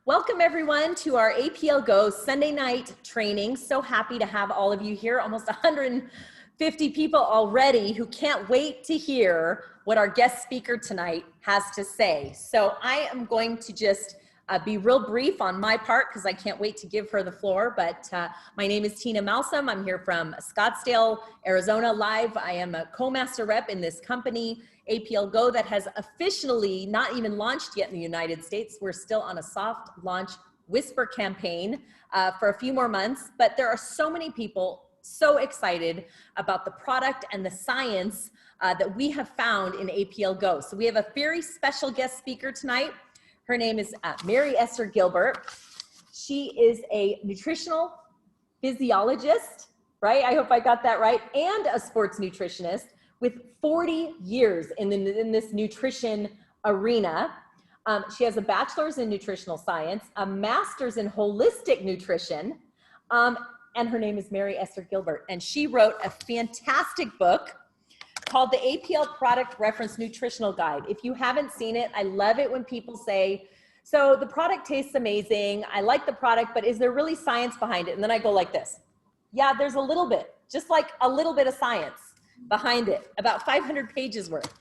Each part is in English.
Welcome everyone to our APL Go Sunday night training. So happy to have all of you here, almost 150 people already who can't wait to hear what our guest speaker tonight has to say. So I am going to just be real brief on my part because I can't wait to give her the floor. But my name is Tina Malsom. I'm here from Scottsdale, Arizona live. I am a co-master rep in this company, APL Go, that has officially not even launched yet in the United States. We're still on a soft launch whisper campaign for a few more months. But there are so many people so excited about the product and the science that we have found in APL Go. So we have a very special guest speaker tonight. Her name is Mary Esther Gilbert. She is a nutritional physiologist, right? I hope I got that right, and a sports nutritionist with 40 years in this nutrition arena. She has a bachelor's in nutritional science, a master's in holistic nutrition, and her name is Mary Esther Gilbert. And she wrote a fantastic book called the APL Product Reference Nutritional Guide. If you haven't seen it, I love it when people say, so the product tastes amazing, I like the product, but is there really science behind it? And then I go like this. Yeah, there's a little bit, just like a little bit of science behind it, about 500 pages worth.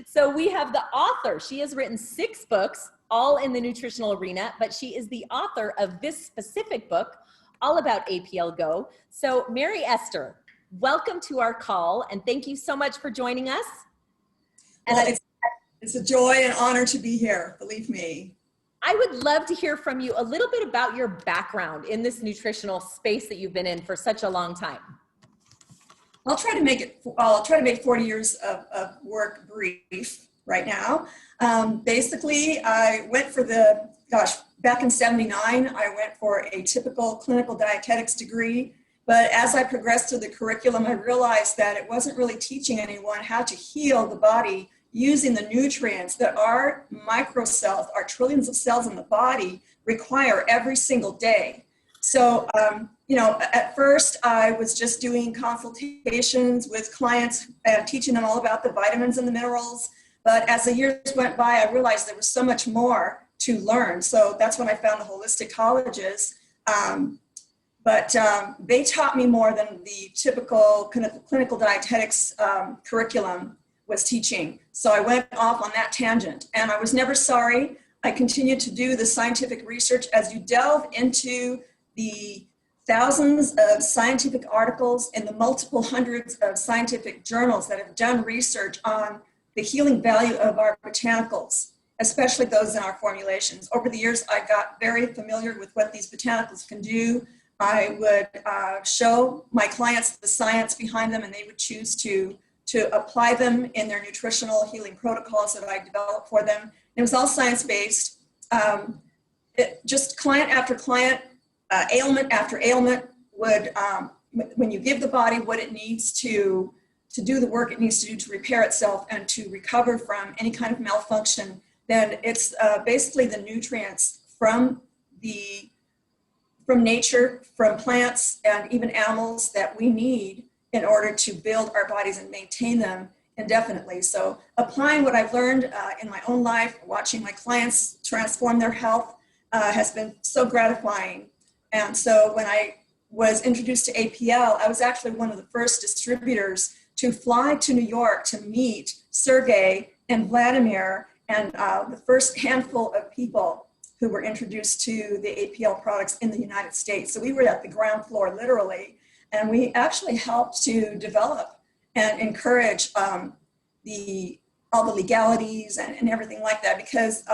So we have the author. She has written 6 books, all in the nutritional arena, but she is the author of this specific book, all about APL Go. So Mary Esther, welcome to our call, and thank you so much for joining us. And well, it's a joy and honor to be here, believe me. I would love to hear from you a little bit about your background in this nutritional space that you've been in for such a long time. I'll try to make 40 years of work brief right now. Basically, I went for back in '79, I went for a typical clinical dietetics degree. But as I progressed through the curriculum, I realized that it wasn't really teaching anyone how to heal the body using the nutrients that our microcells, our trillions of cells in the body, require every single day. So, at first I was just doing consultations with clients and teaching them all about the vitamins and the minerals. But as the years went by, I realized there was so much more to learn. So that's when I found the holistic colleges. But they taught me more than the typical clinical dietetics curriculum was teaching. So I went off on that tangent, and I was never sorry. I continued to do the scientific research. As you delve into the thousands of scientific articles in the multiple hundreds of scientific journals that have done research on the healing value of our botanicals, especially those in our formulations. Over the years, I got very familiar with what these botanicals can do. I would show my clients the science behind them, and they would choose to apply them in their nutritional healing protocols that I developed for them. And it was all science-based. Just client after client, ailment after ailment would, when you give the body what it needs to do the work it needs to do to repair itself and to recover from any kind of malfunction, then it's basically the nutrients from nature, from plants, and even animals that we need in order to build our bodies and maintain them indefinitely. So applying what I've learned in my own life, watching my clients transform their health has been so gratifying. And so when I was introduced to APL, I was actually one of the first distributors to fly to New York to meet Sergey and Vladimir and the first handful of people who were introduced to the APL products in the United States. So we were at the ground floor, literally, and we actually helped to develop and encourage all the legalities and everything like that, because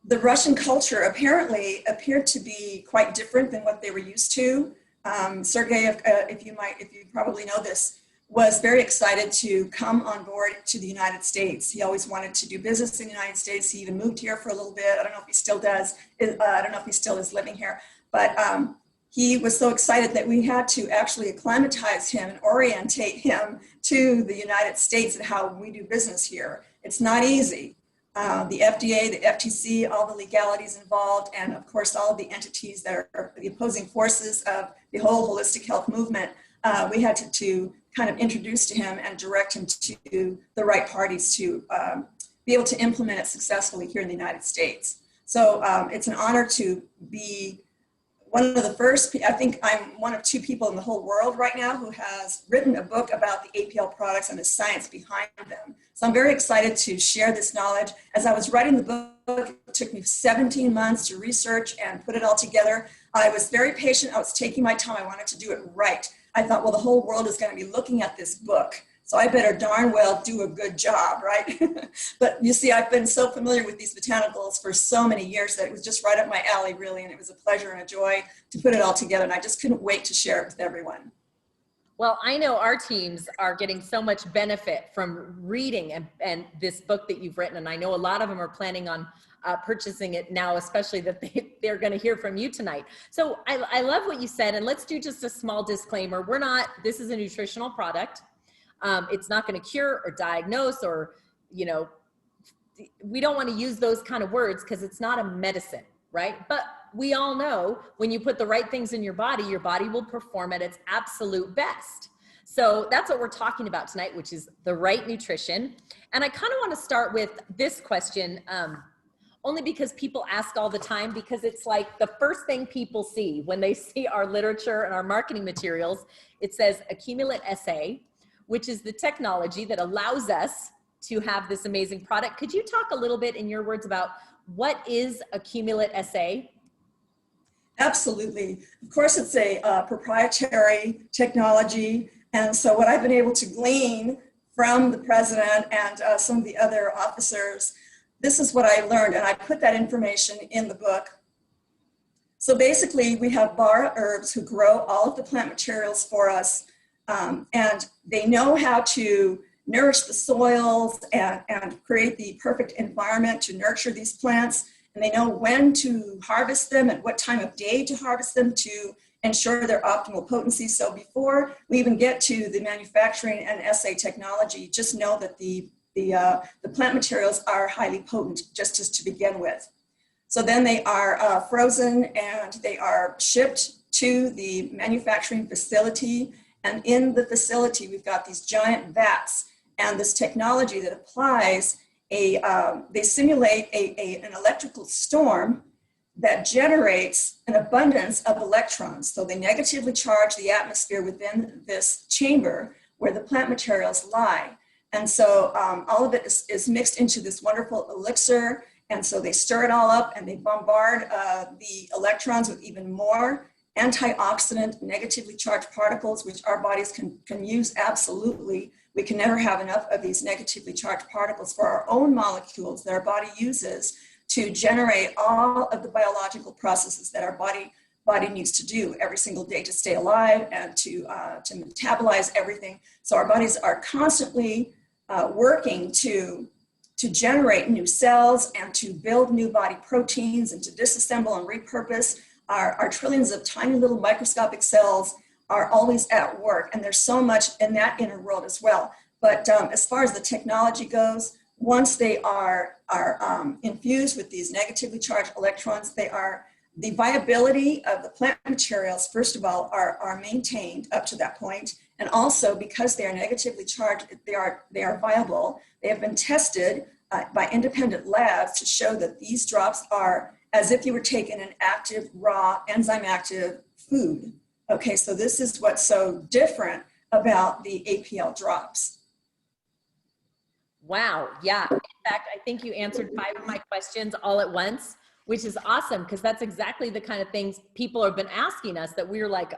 the Russian culture apparently appeared to be quite different than what they were used to. Sergey, if you probably know this, was very excited to come on board to the United States. He always wanted to do business in the United States. He even moved here for a little bit. I don't know if he still does. I don't know if he still is living here. But he was so excited that we had to actually acclimatize him and orientate him to the United States and how we do business here. It's not easy. The FDA, the FTC, all the legalities involved, and of course all of the entities that are the opposing forces of the whole holistic health movement, we had to kind of introduce to him and direct him to the right parties to be able to implement it successfully here in the United States. So it's an honor to be one of the first. I think I'm one of two people in the whole world right now who has written a book about the APL products and the science behind them. So I'm very excited to share this knowledge. As I was writing the book, it took me 17 months to research and put it all together. I was very patient. I was taking my time. I wanted to do it right. I thought, well, the whole world is going to be looking at this book, so I better darn well do a good job, right? But you see, I've been so familiar with these botanicals for so many years that it was just right up my alley, really, and it was a pleasure and a joy to put it all together, and I just couldn't wait to share it with everyone. Well, I know our teams are getting so much benefit from reading and this book that you've written, and I know a lot of them are planning on purchasing it now, especially that they're going to hear from you tonight. So I love what you said, and let's do just a small disclaimer. This is a nutritional product. It's not going to cure or diagnose or, we don't want to use those kind of words because it's not a medicine, right? But we all know when you put the right things in your body will perform at its absolute best. So that's what we're talking about tonight, which is the right nutrition. And I kind of want to start with this question, only because people ask all the time, because it's like the first thing people see when they see our literature and our marketing materials. It says Accumulate SA, which is the technology that allows us to have this amazing product. Could you talk a little bit in your words about what is Accumulate SA? Absolutely. Of course, it's a proprietary technology. And so what I've been able to glean from the president and some of the other officers, this is what I learned, and I put that information in the book. So basically, we have Bara herbs who grow all of the plant materials for us, and they know how to nourish the soils and create the perfect environment to nurture these plants. And they know when to harvest them and what time of day to harvest them to ensure their optimal potency. So before we even get to the manufacturing and assay technology, just know that the plant materials are highly potent just as to begin with. So then they are frozen and they are shipped to the manufacturing facility. And in the facility, we've got these giant vats and this technology that applies they simulate an electrical storm that generates an abundance of electrons. So they negatively charge the atmosphere within this chamber where the plant materials lie. And so all of it is mixed into this wonderful elixir. And so they stir it all up and they bombard the electrons with even more antioxidant, negatively charged particles, which our bodies can use absolutely. We can never have enough of these negatively charged particles for our own molecules that our body uses to generate all of the biological processes that our body needs to do every single day to stay alive and to metabolize everything. So our bodies are constantly working to generate new cells and to build new body proteins and to disassemble and repurpose. Our trillions of tiny little microscopic cells are always at work, and there's so much in that inner world as well. But as far as the technology goes, once they are infused with these negatively charged electrons, the viability of the plant materials, first of all, are maintained up to that point. And also because they are negatively charged, they are viable. They have been tested by independent labs to show that these drops are as if you were taking an active, raw, enzyme active food. Okay, so this is what's so different about the APL drops. Wow, yeah. In fact, I think you answered 5 of my questions all at once, which is awesome because that's exactly the kind of things people have been asking us that we're like,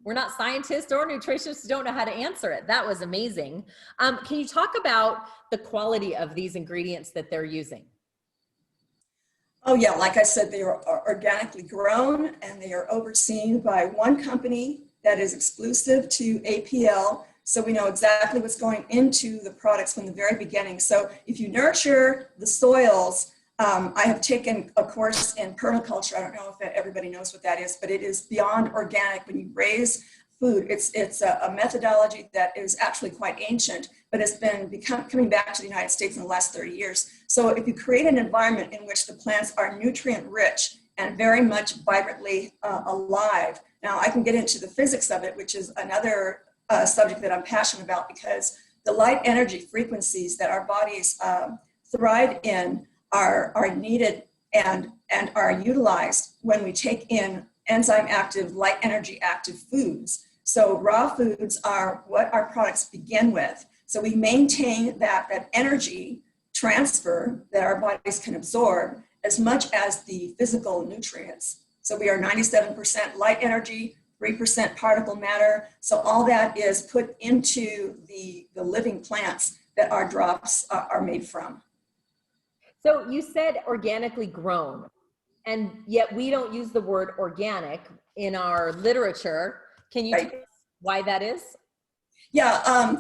we're not scientists or nutritionists, don't know how to answer it. That was amazing. Can you talk about the quality of these ingredients that they're using? Oh yeah, like I said, they are organically grown and they are overseen by one company that is exclusive to APL. So we know exactly what's going into the products from the very beginning. So if you nurture the soils, I have taken a course in permaculture. I don't know if everybody knows what that is, but it is beyond organic. When you raise food, it's a methodology that is actually quite ancient, but it's been coming back to the United States in the last 30 years. So if you create an environment in which the plants are nutrient rich and very much vibrantly alive. Now I can get into the physics of it, which is another subject that I'm passionate about, because the light energy frequencies that our bodies thrive in are needed and are utilized when we take in enzyme active, light energy active foods. So raw foods are what our products begin with. So we maintain that energy transfer that our bodies can absorb as much as the physical nutrients. So we are 97% light energy, 3% particle matter. So all that is put into the living plants that our drops are made from. So you said organically grown, and yet we don't use the word organic in our literature. Can you tell us why that is? Yeah,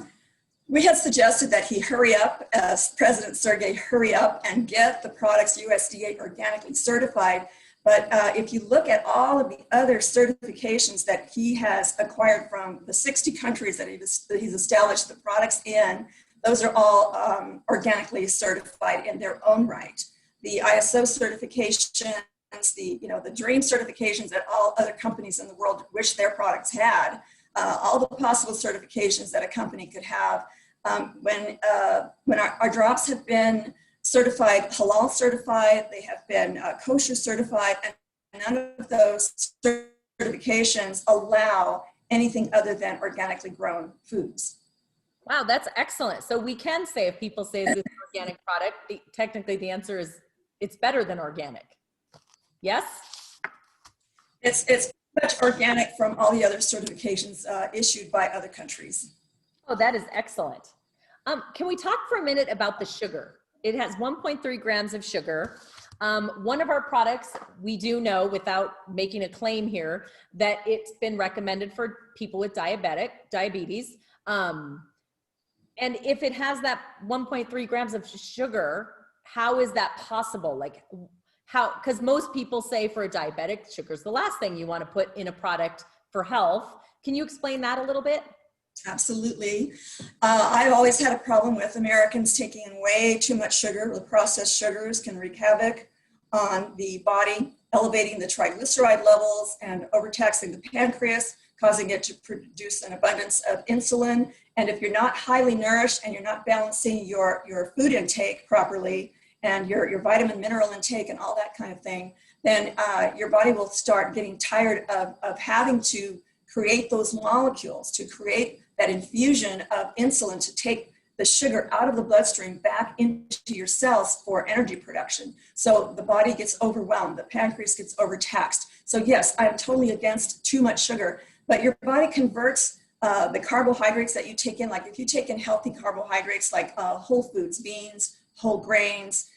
we had suggested that he hurry up, as President Sergey, hurry up and get the products USDA organically certified. But if you look at all of the other certifications that he has acquired from the 60 countries that he's established the products in, those are all organically certified in their own right. The ISO certifications, the DREAM certifications that all other companies in the world wish their products had, all the possible certifications that a company could have. When our drops have been certified, halal certified, they have been kosher certified, and none of those certifications allow anything other than organically grown foods. Wow, that's excellent. So we can say, if people say, is this an organic product? Technically the answer is it's better than organic. Yes? It's much organic from all the other certifications issued by other countries. Oh, that is excellent. Can we talk for a minute about the sugar? It has 1.3 grams of sugar. One of our products, we do know, without making a claim here, that it's been recommended for people with diabetes. And if it has that 1.3 grams of sugar, how is that possible? Like how, because most people say for a diabetic, sugar is the last thing you want to put in a product for health. Can you explain that a little bit? Absolutely. I've always had a problem with Americans taking in way too much sugar. The processed sugars can wreak havoc on the body, elevating the triglyceride levels and overtaxing the pancreas, causing it to produce an abundance of insulin. And if you're not highly nourished and you're not balancing your food intake properly and your vitamin mineral intake and all that kind of thing, then your body will start getting tired of having to create those molecules, to create that infusion of insulin to take the sugar out of the bloodstream back into your cells for energy production. So the body gets overwhelmed, the pancreas gets overtaxed. So yes, I'm totally against too much sugar, but your body converts the carbohydrates that you take in. Like if you take in healthy carbohydrates like whole foods, beans, whole grains,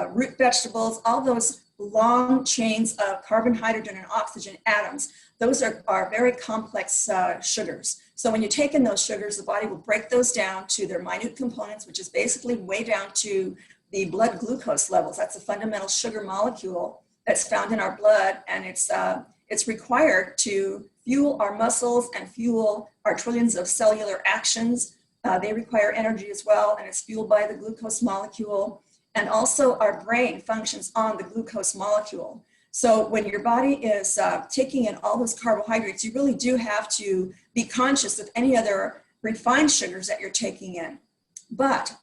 root vegetables, all those long chains of carbon, hydrogen, and oxygen atoms, those are very complex sugars. So when you take in those sugars, the body will break those down to their minute components, which is basically way down to the blood glucose levels. That's a fundamental sugar molecule that's found in our blood, and it's required to fuel our muscles and fuel our trillions of cellular actions. They require energy as well, and it's fueled by the glucose molecule. And also our brain functions on the glucose molecule. So when your body is taking in all those carbohydrates, you really do have to be conscious of any other refined sugars that you're taking in. But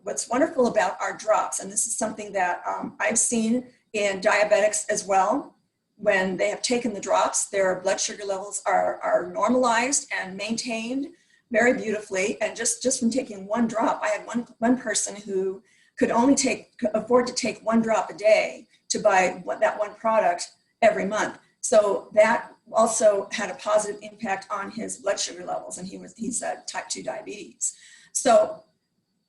what's wonderful about our drops, and this is something that I've seen in diabetics as well, when they have taken the drops, their blood sugar levels are normalized and maintained very beautifully. And just from taking one drop, I had one person who could only afford to take one drop a day to buy that one product every month. So that also had a positive impact on his blood sugar levels, and he's type 2 diabetes. So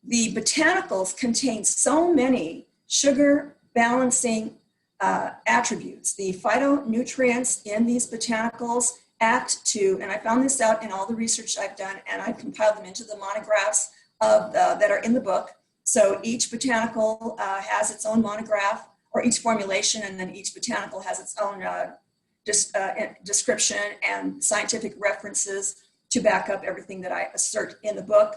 the botanicals contain so many sugar balancing attributes. The phytonutrients in these botanicals act to, and I found this out in all the research I've done, and I compiled them into the monographs that are in the book. So each botanical has its own monograph, or each formulation, and then each botanical has its own description and scientific references to back up everything that I assert in the book.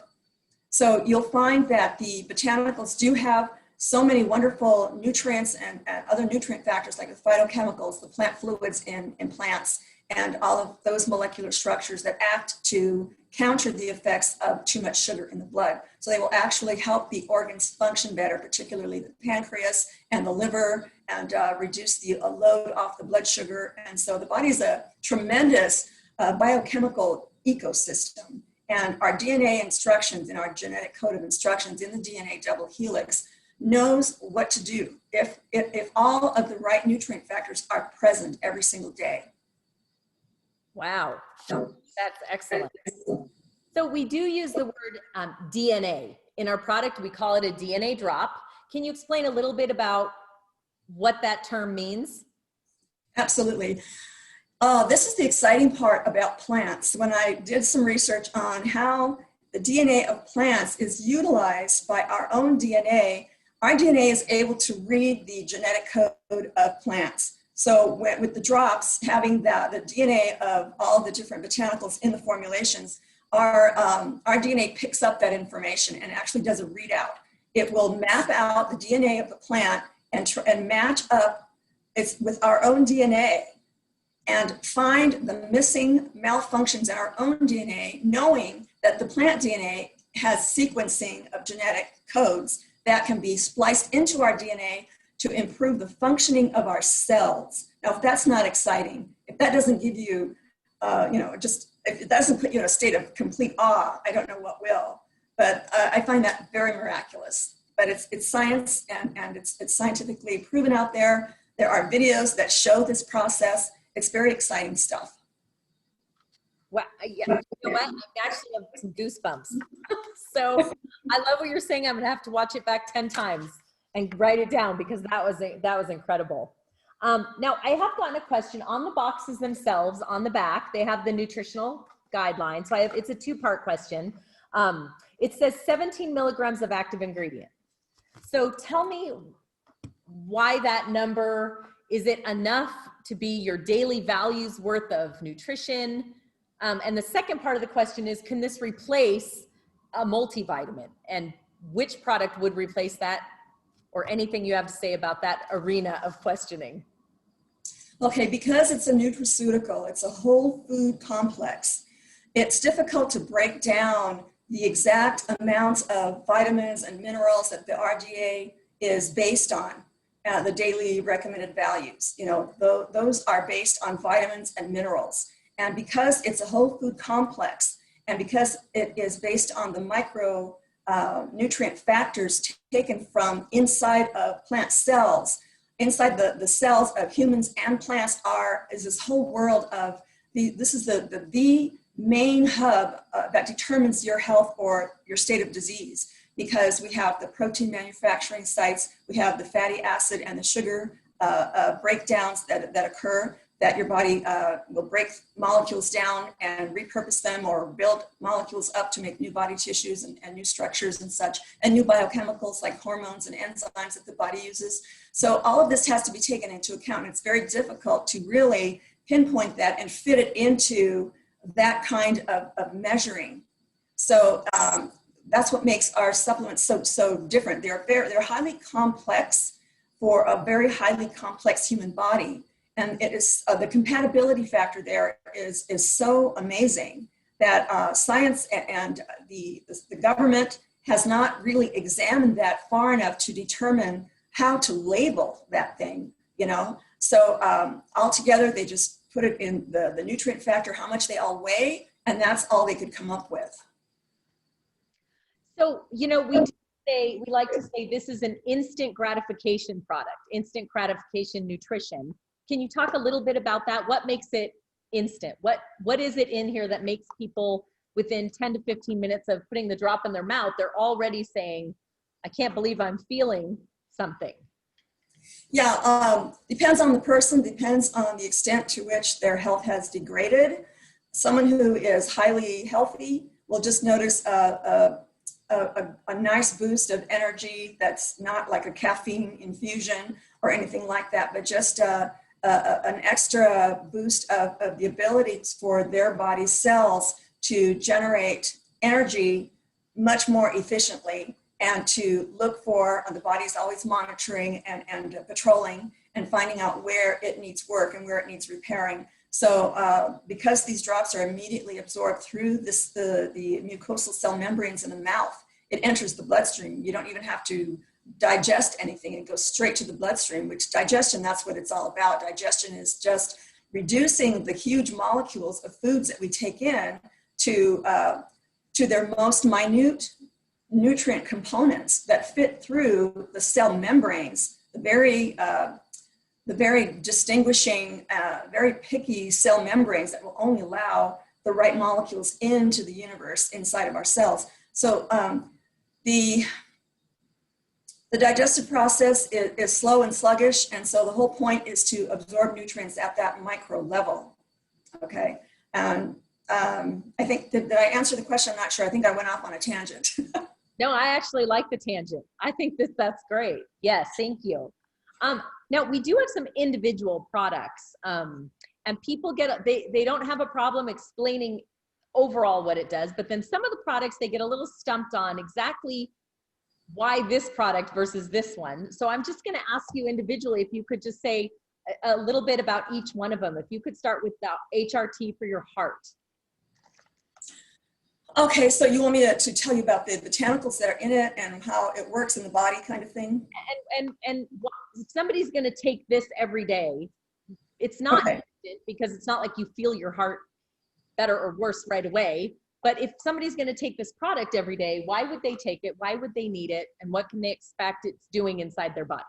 So you'll find that the botanicals do have so many wonderful nutrients and other nutrient factors like the phytochemicals, the plant fluids in plants, and all of those molecular structures that act to counter the effects of too much sugar in the blood. So they will actually help the organs function better, particularly the pancreas and the liver, and reduce the load off the blood sugar. And so the body is a tremendous biochemical ecosystem. And our DNA instructions in our genetic code of instructions in the DNA double helix knows what to do if all of the right nutrient factors are present every single day. Wow, that's excellent. So we do use the word DNA in our product. We call it a DNA drop. Can you explain a little bit about what that term means? Absolutely. This is the exciting part about plants. When I did some research on how the DNA of plants is utilized by our own DNA, our DNA is able to read the genetic code of plants. So with the drops, having the DNA of all the different botanicals in the formulations, our DNA picks up that information and actually does a readout. It will map out the DNA of the plant and match up with our own DNA and find the missing malfunctions in our own DNA, knowing that the plant DNA has sequencing of genetic codes that can be spliced into our DNA to improve the functioning of our cells. Now, if that's not exciting, if that doesn't give you, if it doesn't put you in a state of complete awe, I don't know what will. But I find that very miraculous. But it's science, and it's scientifically proven out there. There are videos that show this process. It's very exciting stuff. Well, yeah, you know what? I actually have some goosebumps. So I love what you're saying. I'm gonna have to watch it back 10 times and write it down, because that was incredible. Now I have gotten a question on the boxes themselves. On the back, they have the nutritional guidelines. So it's a two-part question. It says 17 milligrams of active ingredient. So tell me why that number. Is it enough to be your daily values worth of nutrition? And the second part of the question is, can this replace a multivitamin? And which product would replace that? Or anything you have to say about that arena of questioning? Okay, because it's a nutraceutical, it's a whole food complex, it's difficult to break down the exact amounts of vitamins and minerals that the RDA is based on, the daily recommended values. You know, those are based on vitamins and minerals. And because it's a whole food complex, and because it is based on the micro nutrient factors taken from inside of plant cells, inside the cells of humans and plants is this whole world of this is the main hub that determines your health or your state of disease, because we have the protein manufacturing sites, we have the fatty acid and the sugar breakdowns that occur, that your body will break molecules down and repurpose them or build molecules up to make new body tissues and new structures and such, and new biochemicals like hormones and enzymes that the body uses. So all of this has to be taken into account, and it's very difficult to really pinpoint that and fit it into that kind of measuring. So that's what makes our supplements so different. They're highly complex for a very highly complex human body. And it is the compatibility factor there is so amazing that science and the government has not really examined that far enough to determine how to label that thing, you know? So altogether, they just put it in the nutrient factor, how much they all weigh, and that's all they could come up with. So, you know, we like to say this is an instant gratification product, instant gratification nutrition. Can you talk a little bit about that? What makes it instant? What is it in here that makes people within 10 to 15 minutes of putting the drop in their mouth, they're already saying, I can't believe I'm feeling something? Yeah, depends on the person, depends on the extent to which their health has degraded. Someone who is highly healthy will just notice a nice boost of energy that's not like a caffeine infusion or anything like that, but just an extra boost of the ability for their body cells to generate energy much more efficiently, and to look for, the body's always monitoring and patrolling and finding out where it needs work and where it needs repairing. So because these drops are immediately absorbed through the mucosal cell membranes in the mouth, it enters the bloodstream. You don't even have to digest anything. It goes straight to the bloodstream, which digestion, that's what it's all about. Digestion is just reducing the huge molecules of foods that we take in to their most minute nutrient components that fit through the cell membranes, the very distinguishing, very picky cell membranes that will only allow the right molecules into the universe inside of our cells. So the digestive process is slow and sluggish, and so the whole point is to absorb nutrients at that micro level. Okay, and I think, did I answer the question? I'm not sure. I think I went off on a tangent. No, I actually like the tangent. I think that's great. Yes, thank you. Now we do have some individual products, and people they don't have a problem explaining overall what it does, but then some of the products they get a little stumped on exactly why this product versus this one. So I'm just going to ask you individually if you could just say a little bit about each one of them. If you could start with the HRT for your heart. Okay, so you want me to tell you about the botanicals that are in it and how it works in the body kind of thing? And if somebody's going to take this every day, it's not instant, because it's not like you feel your heart better or worse right away. But if somebody's going to take this product every day, why would they take it? Why would they need it? And what can they expect it's doing inside their body?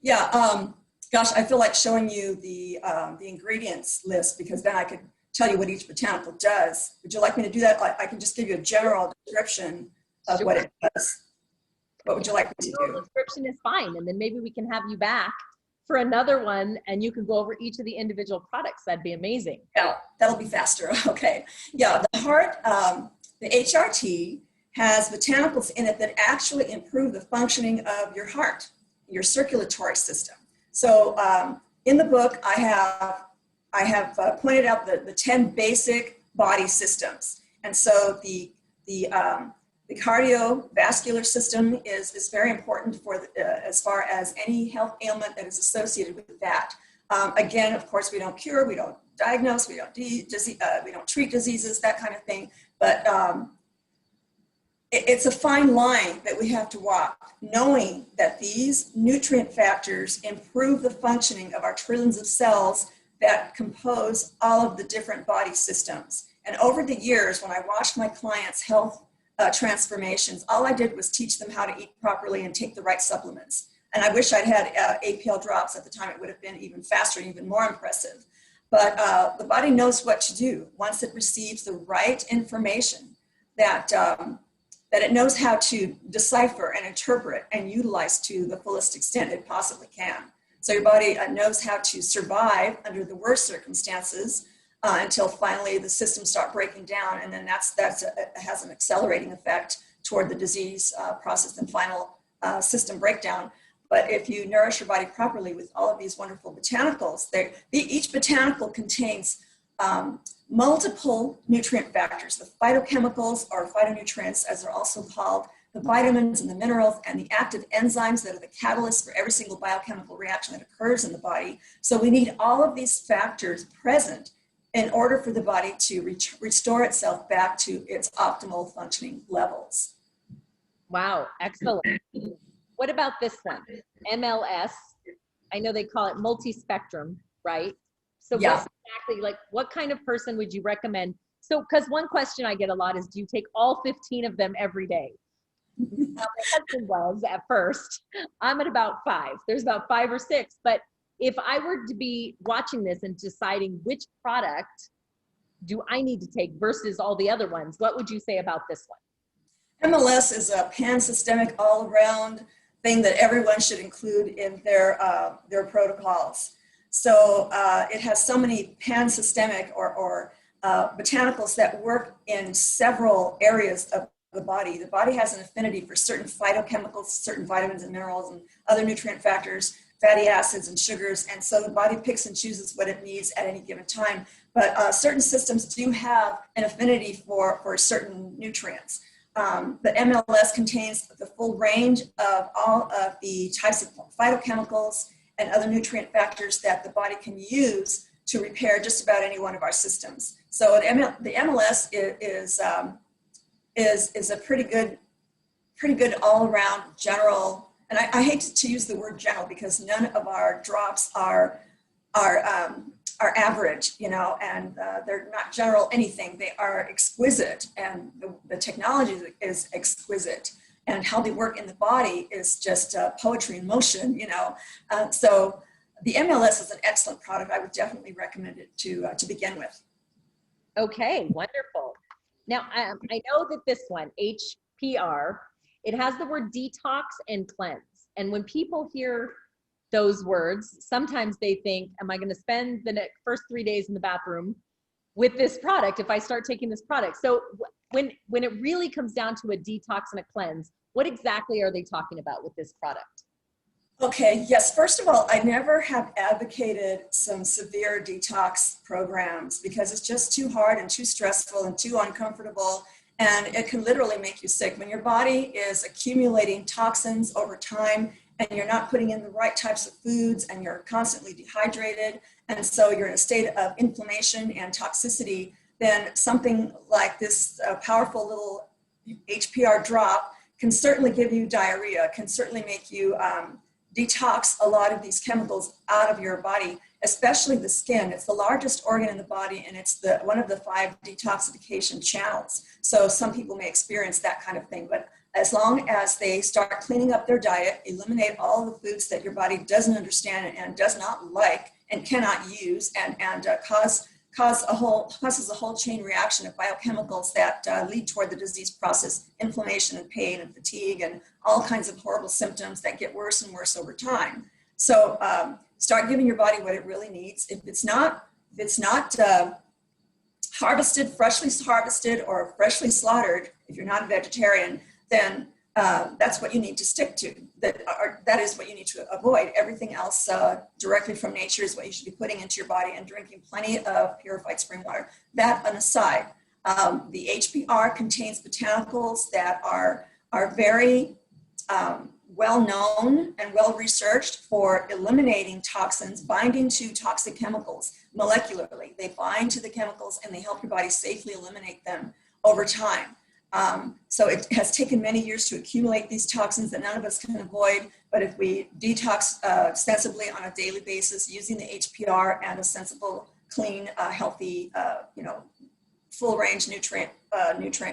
Yeah, gosh, I feel like showing you the ingredients list, because then I could tell you what each botanical does. Would you like me to do that? I can just give you a general description of what it does. What would you like me to do? The description is fine. And then maybe we can have you back for another one and you can go over each of the individual products. That'd be amazing. Yeah, that'll be faster. Okay. Yeah, the heart, the HRT has botanicals in it that actually improve the functioning of your heart, your circulatory system. So in the book, I have pointed out the 10 basic body systems. And so the cardiovascular system is very important for as far as any health ailment that is associated with that. Again, of course, we don't cure, we don't diagnose, we don't treat diseases, that kind of thing. But it's a fine line that we have to walk, knowing that these nutrient factors improve the functioning of our trillions of cells that compose all of the different body systems. And over the years, when I watched my clients' health transformations, all I did was teach them how to eat properly and take the right supplements. And I wish I'd had APL drops at the time. It would have been even faster and even more impressive. But the body knows what to do once it receives the right information, that it knows how to decipher and interpret and utilize to the fullest extent it possibly can. So your body knows how to survive under the worst circumstances until finally the systems start breaking down, and then that has an accelerating effect toward the disease process and final system breakdown. But if you nourish your body properly with all of these wonderful botanicals, each botanical contains multiple nutrient factors, the phytochemicals or phytonutrients as they're also called, the vitamins and the minerals and the active enzymes that are the catalysts for every single biochemical reaction that occurs in the body. So we need all of these factors present in order for the body to restore itself back to its optimal functioning levels. Wow, excellent. What about this one? MLS, I know they call it multi-spectrum, right? So yeah. What's exactly, like, what kind of person would you recommend? So, because one question I get a lot is, do you take all 15 of them every day? Now, my husband was at first. I'm at about 5. There's about 5 or 6. But if I were to be watching this and deciding which product do I need to take versus all the other ones, what would you say about this one? MLS is a pan-systemic, all-around thing that everyone should include in their protocols. So it has so many pan-systemic or botanicals that work in several areas of the body. The body has an affinity for certain phytochemicals, certain vitamins and minerals and other nutrient factors, fatty acids and sugars, and so the body picks and chooses what it needs at any given time. But certain systems do have an affinity for certain nutrients. The MLS contains the full range of all of the types of phytochemicals and other nutrient factors that the body can use to repair just about any one of our systems. So the MLS is a pretty good all-around general, and I hate to use the word general because none of our drops are average, you know, and they're not general anything. They are exquisite, and the technology is exquisite, and how they work in the body is just poetry in motion, you know. So the MLS is an excellent product. I would definitely recommend it to begin with. Okay, wonderful. Now, I know that this one, HPR, it has the word detox and cleanse. And when people hear those words, sometimes they think, am I going to spend the first 3 days in the bathroom with this product if I start taking this product? So when it really comes down to a detox and a cleanse, what exactly are they talking about with this product? Okay, yes, first of all, I never have advocated some severe detox programs because it's just too hard and too stressful and too uncomfortable, and it can literally make you sick. When your body is accumulating toxins over time and you're not putting in the right types of foods and you're constantly dehydrated, and so you're in a state of inflammation and toxicity, then something like this powerful little HPR drop can certainly give you diarrhea, can certainly make you detox a lot of these chemicals out of your body, especially the skin. It's the largest organ in the body, and it's one of the 5 detoxification channels. So some people may experience that kind of thing, but as long as they start cleaning up their diet, eliminate all the foods that your body doesn't understand and does not like and cannot use, and causes a whole chain reaction of biochemicals that lead toward the disease process, inflammation and pain and fatigue and all kinds of horrible symptoms that get worse and worse over time. So start giving your body what it really needs. If it's not harvested, freshly harvested or freshly slaughtered, if you're not a vegetarian, then that's what you need to stick to. That is what you need to avoid. Everything else directly from nature is what you should be putting into your body and drinking plenty of purified spring water. That an aside. The HPR contains botanicals that are very well known and well researched for eliminating toxins, binding to toxic chemicals molecularly. They bind to the chemicals and they help your body safely eliminate them over time. So it has taken many years to accumulate these toxins that none of us can avoid, but if we detox sensibly on a daily basis using the HPR and a sensible, clean, healthy, full range nutrient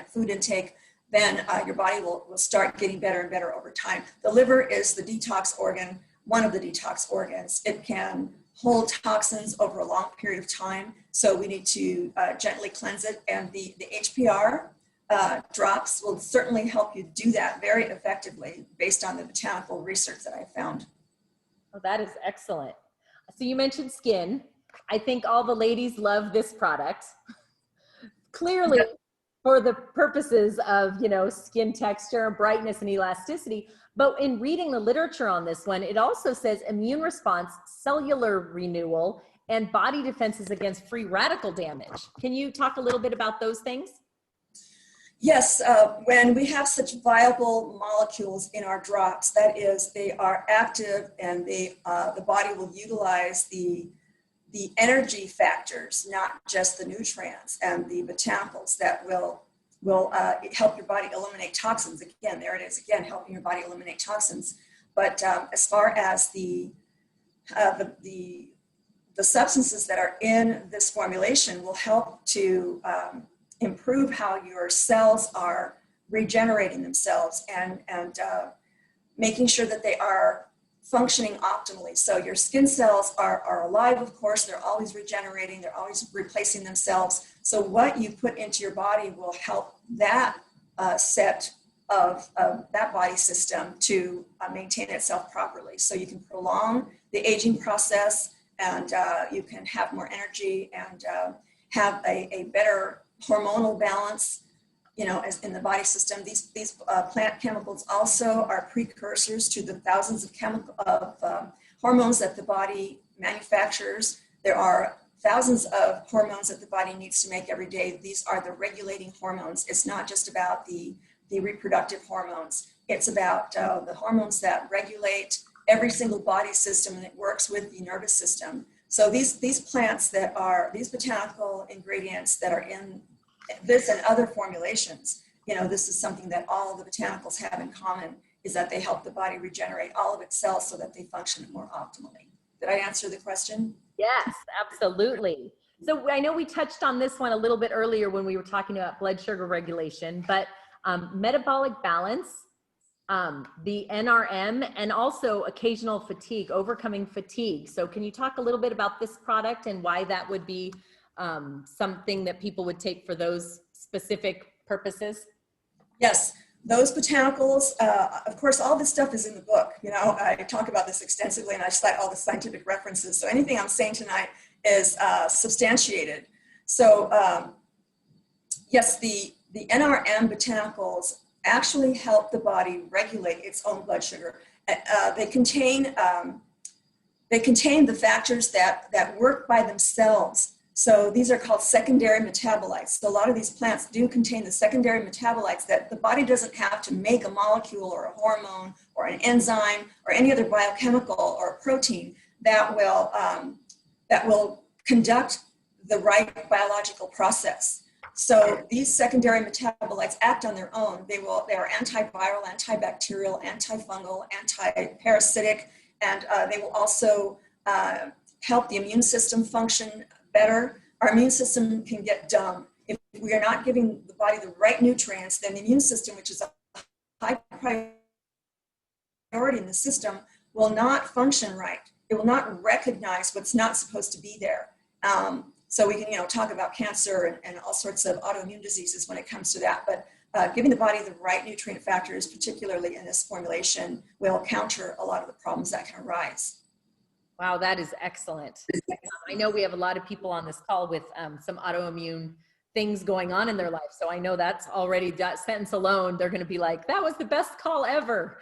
food intake, then your body will start getting better and better over time. The liver is the detox organ, one of the detox organs. It can hold toxins over a long period of time, so we need to gently cleanse it, and the HPR drops will certainly help you do that very effectively based on the botanical research that I found. Oh, that is excellent. So you mentioned skin. I think all the ladies love this product. Clearly for the purposes of, skin texture, brightness, and elasticity. But in reading the literature on this one, it also says immune response, cellular renewal, and body defenses against free radical damage. Can you talk a little bit about those things? Yes, when we have such viable molecules in our drops, that is, they are active and the body will utilize the energy factors, not just the nutrients and the botanicals that will help your body eliminate toxins. Again, there it is again, helping your body eliminate toxins. But as far as the substances that are in this formulation will help to improve how your cells are regenerating themselves and making sure that they are functioning optimally. So your skin cells are alive, of course, they're always regenerating, they're always replacing themselves. So what you put into your body will help that set of that body system to maintain itself properly. So you can prolong the aging process, and you can have more energy and have a better hormonal balance, as in the body system. These plant chemicals also are precursors to the thousands of hormones that the body manufactures. There are thousands of hormones that the body needs to make every day. These are the regulating hormones. It's not just about the reproductive hormones. It's about the hormones that regulate every single body system, and it works with the nervous system. So these plants that are, these botanical ingredients that are in this and other formulations, you know, this is something that all the botanicals have in common, is that they help the body regenerate all of its cells so that they function more optimally. Did I answer the question? Yes, absolutely. So I know we touched on this one a little bit earlier when we were talking about blood sugar regulation, but metabolic balance, the NRM, and also occasional fatigue, overcoming fatigue. So can you talk a little bit about this product and why that would be something that people would take for those specific purposes? Yes, those botanicals, of course, all this stuff is in the book. You know, I talk about this extensively and I cite all the scientific references. So anything I'm saying tonight is substantiated. So yes, the NRM botanicals actually help the body regulate its own blood sugar. They contain the factors that work by themselves. So these are called secondary metabolites. So a lot of these plants do contain the secondary metabolites that the body doesn't have to make a molecule or a hormone or an enzyme or any other biochemical or a protein that will conduct the right biological process. So these secondary metabolites act on their own. They are antiviral, antibacterial, antifungal, antiparasitic, and they will also help the immune system function better. Our immune system can get dumb. If we are not giving the body the right nutrients, then the immune system, which is a high priority in the system, will not function right. It will not recognize what's not supposed to be there. So we can, you know, talk about cancer and all sorts of autoimmune diseases when it comes to that. But giving the body the right nutrient factors, particularly in this formulation, will counter a lot of the problems that can arise. Wow, that is excellent. I know we have a lot of people on this call with some autoimmune things going on in their life. So I know that's already, that sentence alone, they're going to be like, that was the best call ever.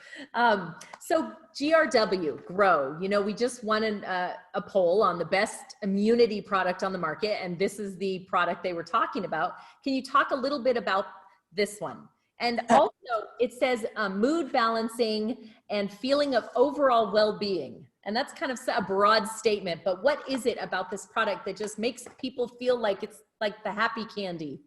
So GRW, Grow, you know, we just won a poll on the best immunity product on the market. And this is the product they were talking about. Can you talk a little bit about this one? And also it says mood balancing and feeling of overall well-being. And that's kind of a broad statement, but what is it about this product that just makes people feel like it's like the happy candy?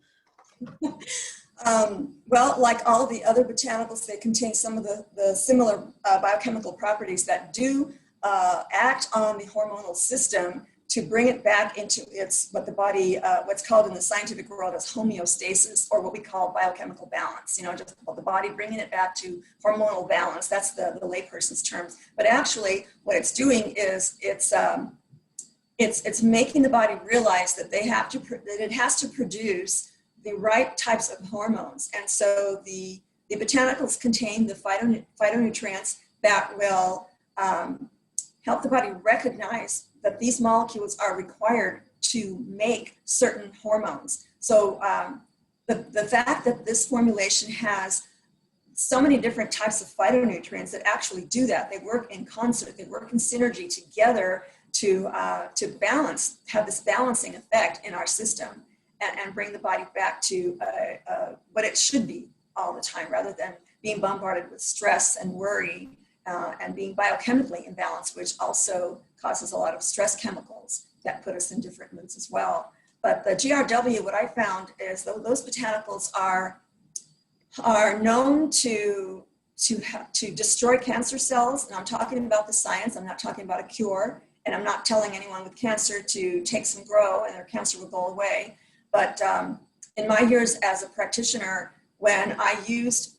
Well, like all the other botanicals, they contain some of the similar biochemical properties that do act on the hormonal system to bring it back into its, what the body, what's called in the scientific world as homeostasis, or what we call biochemical balance, you know, just the body bringing it back to hormonal balance. That's the layperson's terms. But actually what it's doing is it's making the body realize that that it has to produce the right types of hormones. And so the botanicals contain the phytonutrients that will help the body recognize that these molecules are required to make certain hormones. So the fact that this formulation has so many different types of phytonutrients that actually do that, they work in concert, they work in synergy together to balance, have this balancing effect in our system and bring the body back to what it should be all the time, rather than being bombarded with stress and worry and being biochemically imbalanced, which also causes a lot of stress chemicals that put us in different moods as well. But the GRW, what I found is those botanicals are known to destroy cancer cells. And I'm talking about the science, I'm not talking about a cure. And I'm not telling anyone with cancer to take some Grow and their cancer will go away. But in my years as a practitioner, when I used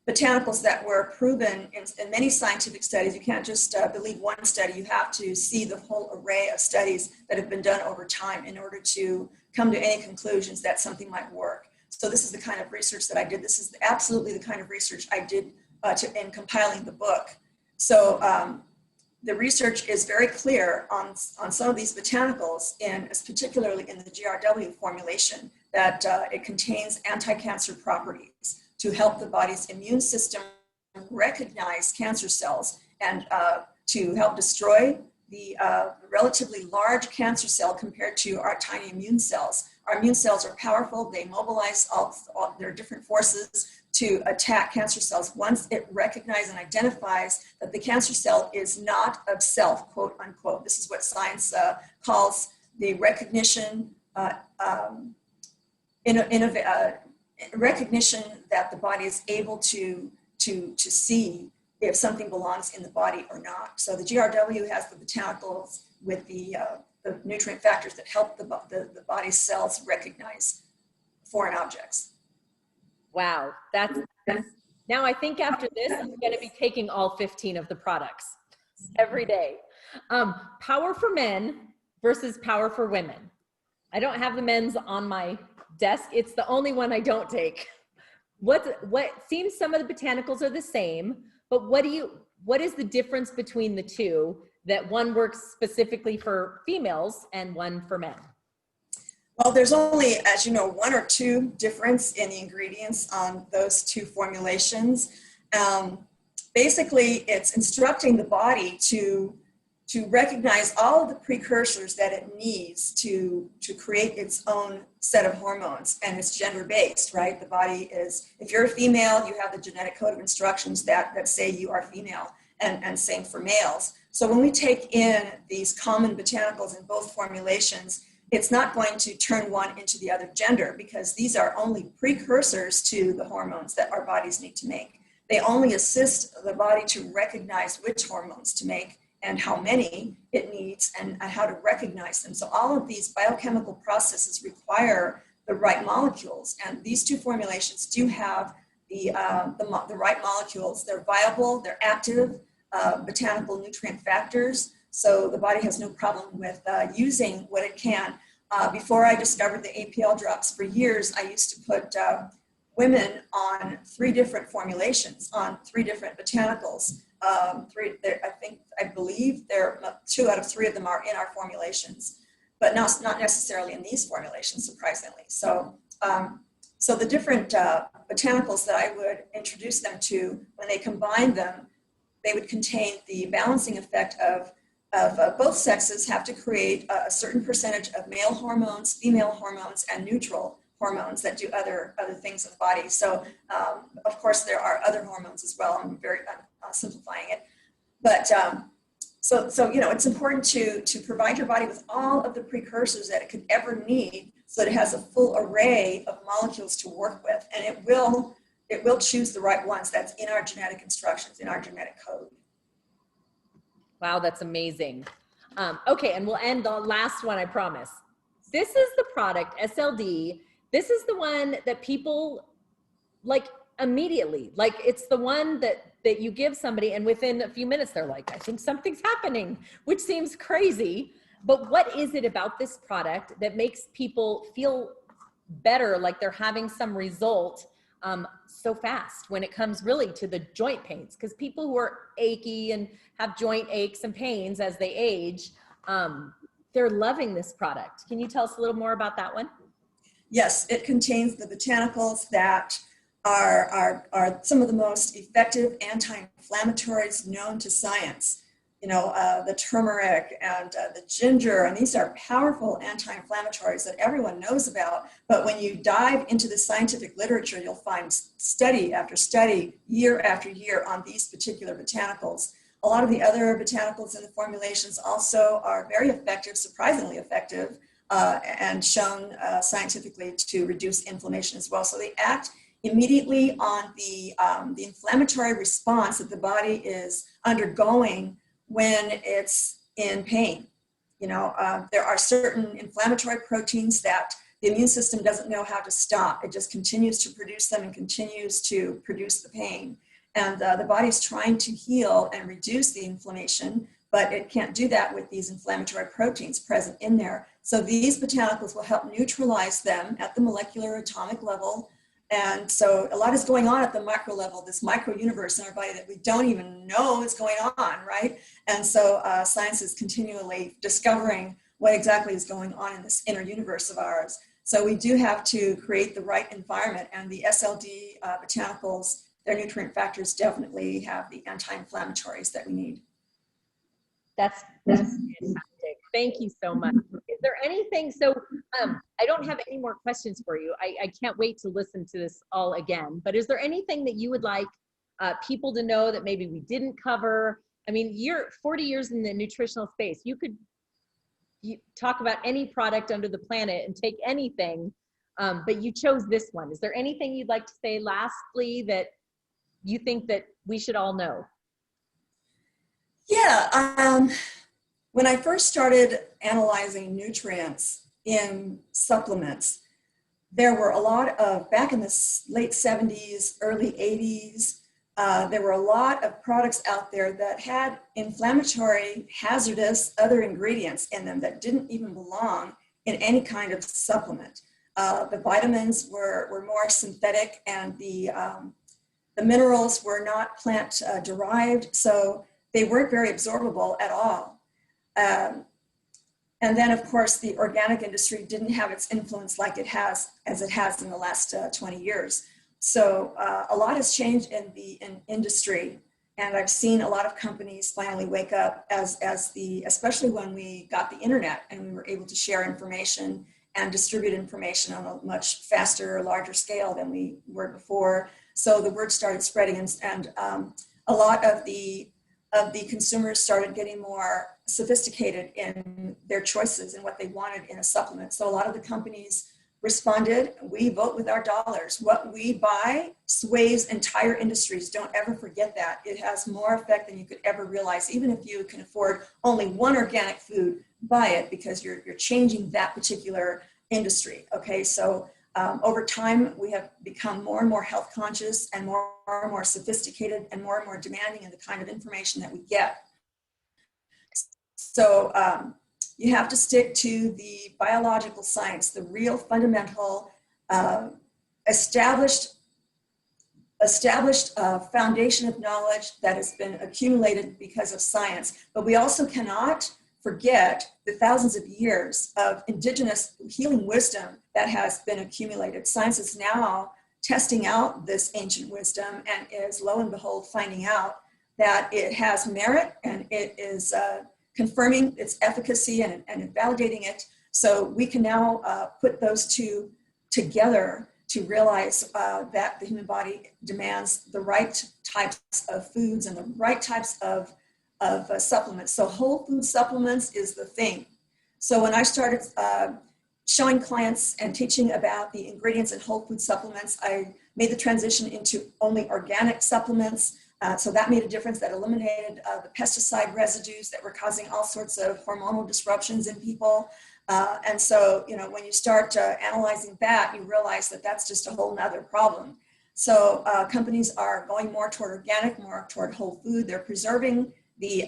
botanicals that were proven in many scientific studies, you can't just believe one study, you have to see the whole array of studies that have been done over time in order to come to any conclusions that something might work. So this is the kind of research that I did. This is absolutely the kind of research I did in compiling the book. So the research is very clear on some of these botanicals, particularly in the GRW formulation, that it contains anti-cancer properties to help the body's immune system recognize cancer cells and to help destroy the relatively large cancer cell compared to our tiny immune cells. Our immune cells are powerful. They mobilize all their different forces to attack cancer cells once it recognizes and identifies that the cancer cell is not of self, quote unquote. This is what science calls the recognition, recognition that the body is able to see if something belongs in the body or not. So the GRW has the botanicals with the nutrient factors that help the body's cells recognize foreign objects. Wow, that's now I think after this, I'm going to be taking all 15 of the products every day. Power for men versus power for women. I don't have the men's on my desk. It's the only one I don't take. What seems some of the botanicals are the same, but what is the difference between the two, that one works specifically for females and one for men? Well, there's only, as you know, 1 or 2 difference in the ingredients on those 2 formulations. Basically, it's instructing the body to recognize all of the precursors that it needs to create its own set of hormones, and it's gender-based, right? The body is, if you're a female, you have the genetic code of instructions that say you are female, and same for males. So when we take in these common botanicals in both formulations, it's not going to turn one into the other gender, because these are only precursors to the hormones that our bodies need to make. They only assist the body to recognize which hormones to make and how many it needs and how to recognize them. So all of these biochemical processes require the right molecules, and these 2 formulations do have the right molecules. They're viable, they're active, botanical nutrient factors, so the body has no problem with using what it can. Before I discovered the APL drops, for years I used to put women on 3 different formulations, on 3 different botanicals. I believe 2 out of 3 of them are in our formulations, but not necessarily in these formulations, surprisingly. So, so the different botanicals that I would introduce them to, when they combine them, they would contain the balancing effect of both sexes have to create a certain percentage of male hormones, female hormones, and neutral hormones that do other things in the body. So, of course, there are other hormones as well. I'm simplifying it, but so you know, it's important to provide your body with all of the precursors that it could ever need, so that it has a full array of molecules to work with, and it will choose the right ones. That's in our genetic instructions, in our genetic code. Wow, that's amazing. Okay, and we'll end the last one, I promise. This is the product, SLD. This is the one that people like immediately, like it's the one that you give somebody and within a few minutes, they're like, I think something's happening, which seems crazy. But what is it about this product that makes people feel better, like they're having some result so fast when it comes really to the joint pains? Because people who are achy and have joint aches and pains as they age, they're loving this product. Can you tell us a little more about that one? Yes, it contains the botanicals that are some of the most effective anti-inflammatories known to science. You know, the turmeric and the ginger, and these are powerful anti-inflammatories that everyone knows about. But when you dive into the scientific literature, you'll find study after study, year after year, on these particular botanicals. A lot of the other botanicals in the formulations also are very effective, surprisingly effective, and shown scientifically to reduce inflammation as well. So they act immediately on the inflammatory response that the body is undergoing when it's in pain. You know, there are certain inflammatory proteins that the immune system doesn't know how to stop. It just continues to produce them and continues to produce the pain. And the body's trying to heal and reduce the inflammation, but it can't do that with these inflammatory proteins present in there. So these botanicals will help neutralize them at the molecular atomic level. And so a lot is going on at the micro level, this micro universe in our body that we don't even know is going on, right? And so science is continually discovering what exactly is going on in this inner universe of ours. So we do have to create the right environment, and the SLD botanicals, their nutrient factors definitely have the anti-inflammatories that we need. That's fantastic. Thank you so much. there anything, so I don't have any more questions for you. I can't wait to listen to this all again, but is there anything that you would like people to know that maybe we didn't cover? I mean, you're 40 years in the nutritional space. You could talk about any product under the planet and take anything, but you chose this one. Is there anything you'd like to say lastly that you think that we should all know? Yeah, when I first started analyzing nutrients in supplements, there were a lot of, back in the late 70s, early 80s, there were a lot of products out there that had inflammatory, hazardous other ingredients in them that didn't even belong in any kind of supplement. The vitamins were more synthetic, and the minerals were not plant derived, so they weren't very absorbable at all. And then, of course, the organic industry didn't have its influence like it has, as it has in the last 20 years. So a lot has changed in the industry, and I've seen a lot of companies finally wake up especially when we got the internet and we were able to share information and distribute information on a much faster, larger scale than we were before. So the word started spreading, and a lot of the consumers started getting more sophisticated in their choices and what they wanted in a supplement. So a lot of the companies responded, we vote with our dollars. What we buy sways entire industries. Don't ever forget that. It has more effect than you could ever realize. Even if you can afford only one organic food, buy it, because you're changing that particular industry. Okay, so over time, we have become more and more health conscious and more and more sophisticated and more demanding in the kind of information that we get. So you have to stick to the biological science, the real fundamental, established foundation of knowledge that has been accumulated because of science. But we also cannot forget the thousands of years of indigenous healing wisdom that has been accumulated. Science is now testing out this ancient wisdom and is, lo and behold, finding out that it has merit, and it is confirming its efficacy and validating it. So we can now put those two together to realize that the human body demands the right types of foods and the right types of supplements. So whole food supplements is the thing. So when I started showing clients and teaching about the ingredients in whole food supplements, I made the transition into only organic supplements. So that made a difference. That eliminated the pesticide residues that were causing all sorts of hormonal disruptions in people. And so, you know, when you start analyzing that, you realize that that's just a whole nother problem. So companies are going more toward organic, more toward whole food. They're preserving the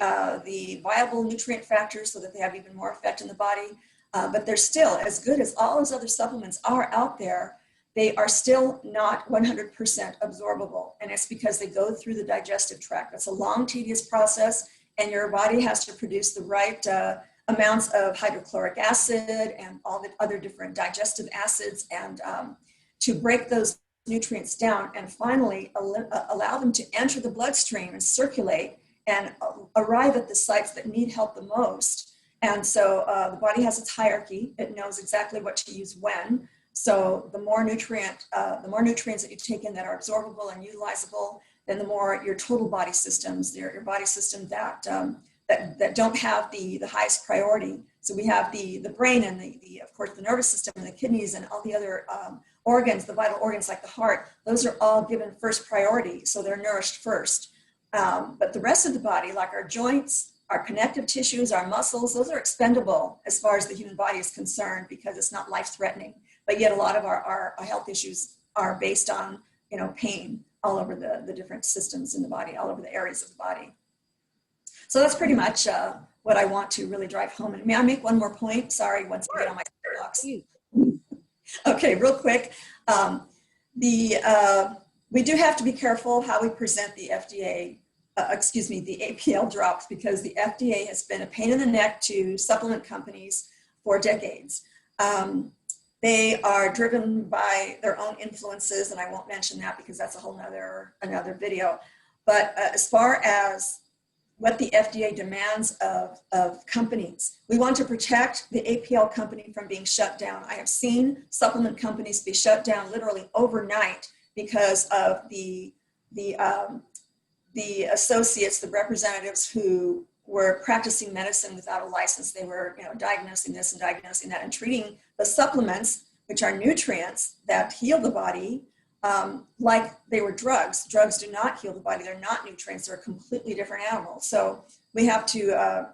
viable nutrient factors so that they have even more effect in the body. But they're still, as good as all those other supplements are out there, they are still not 100% absorbable. And it's because they go through the digestive tract. It's a long, tedious process, and your body has to produce the right amounts of hydrochloric acid and all the other different digestive acids, and to break those nutrients down and finally allow them to enter the bloodstream and circulate and arrive at the sites that need help the most. And so the body has its hierarchy. It knows exactly what to use when. So the more nutrients that you take in that are absorbable and utilizable, then the more your total body systems, your body system that don't have the highest priority. So we have the brain and of course the nervous system and the kidneys and all the other organs, the vital organs like the heart. Those are all given first priority, so they're nourished first. But the rest of the body, like our joints, our connective tissues, our muscles, those are expendable as far as the human body is concerned, because it's not life-threatening. But yet a lot of our health issues are based on, you know, pain all over the different systems in the body, all over the areas of the body. So that's pretty much what I want to really drive home. And may I make one more point? Sorry, once I get on my box. Okay, real quick. We do have to be careful how we present the FDA, the APL drops, because the FDA has been a pain in the neck to supplement companies for decades. They are driven by their own influences, and I won't mention that because that's a whole another video. But as far as what the FDA demands of companies. We want to protect the APL company from being shut down. I have seen supplement companies be shut down literally overnight because of the associates, the representatives who were practicing medicine without a license. They were, diagnosing this and diagnosing that and treating the supplements, which are nutrients that heal the body, like they were drugs. Drugs do not heal the body. They're not nutrients. They're a completely different animal. So we have to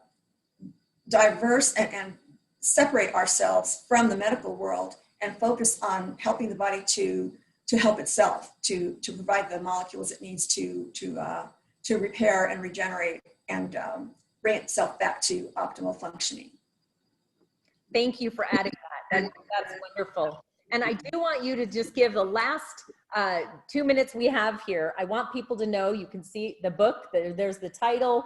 diverse and separate ourselves from the medical world and focus on helping the body to help itself, to provide the molecules it needs to repair and regenerate and bring itself back to optimal functioning. Thank you for adding that. That's wonderful. And I do want you to just give the last 2 minutes we have here. I want people to know, you can see the book, there's the title.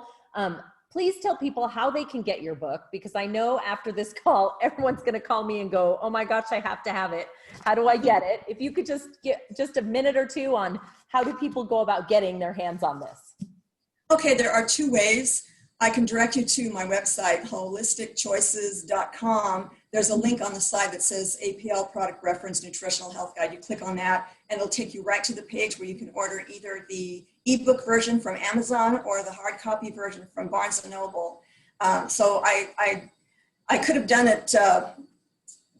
Please tell people how they can get your book, because I know after this call, everyone's going to call me and go, oh my gosh, I have to have it. How do I get it? If you could just get just a minute or two on how do people go about getting their hands on this? Okay, there are 2 ways. I can direct you to my website, holisticchoices.com. There's a link on the side that says APL Product Reference Nutritional Health Guide. You click on that and it'll take you right to the page where you can order either the ebook version from Amazon or the hard copy version from Barnes & Noble. So I could have done it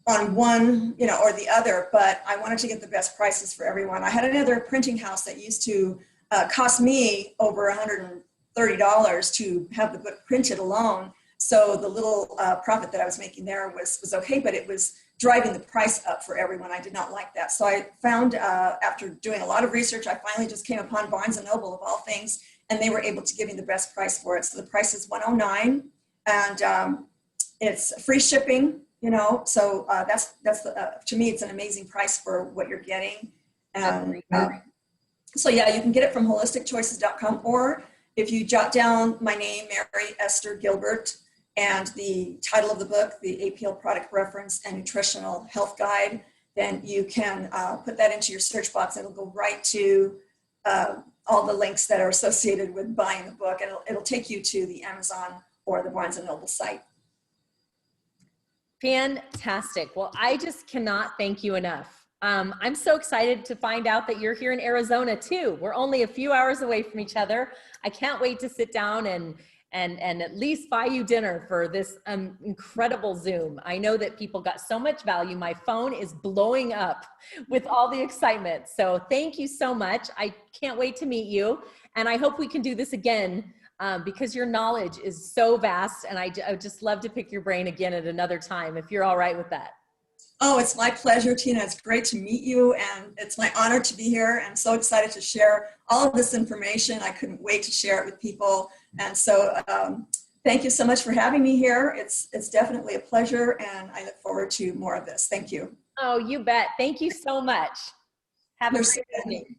on one, or the other, but I wanted to get the best prices for everyone. I had another printing house that used to cost me over $130 to have the book printed alone. So the little profit that I was making there was okay, but it was driving the price up for everyone. I did not like that. So I found, after doing a lot of research, I finally just came upon Barnes & Noble of all things, and they were able to give me the best price for it. So the price is $109, and it's free shipping, so that's to me, it's an amazing price for what you're getting. And so yeah, you can get it from holisticchoices.com, or if you jot down my name, Mary Esther Gilbert, and the title of the book, the APL Product Reference and Nutritional Health Guide, then you can put that into your search box. It'll go right to all the links that are associated with buying the book, and it'll take you to the Amazon or the Barnes & Noble site. Fantastic. Well, I just cannot thank you enough. I'm so excited to find out that you're here in Arizona too. We're only a few hours away from each other. I can't wait to sit down and at least buy you dinner for this incredible Zoom. I know that people got so much value. My phone is blowing up with all the excitement. So thank you so much. I can't wait to meet you. And I hope we can do this again because your knowledge is so vast. And I would just love to pick your brain again at another time, if you're all right with that. Oh, it's my pleasure, Tina. It's great to meet you, and it's my honor to be here. I'm so excited to share all of this information. I couldn't wait to share it with people. And so thank you so much for having me here. It's definitely a pleasure, and I look forward to more of this. Thank you. Oh, you bet. Thank you so much. Have a great evening.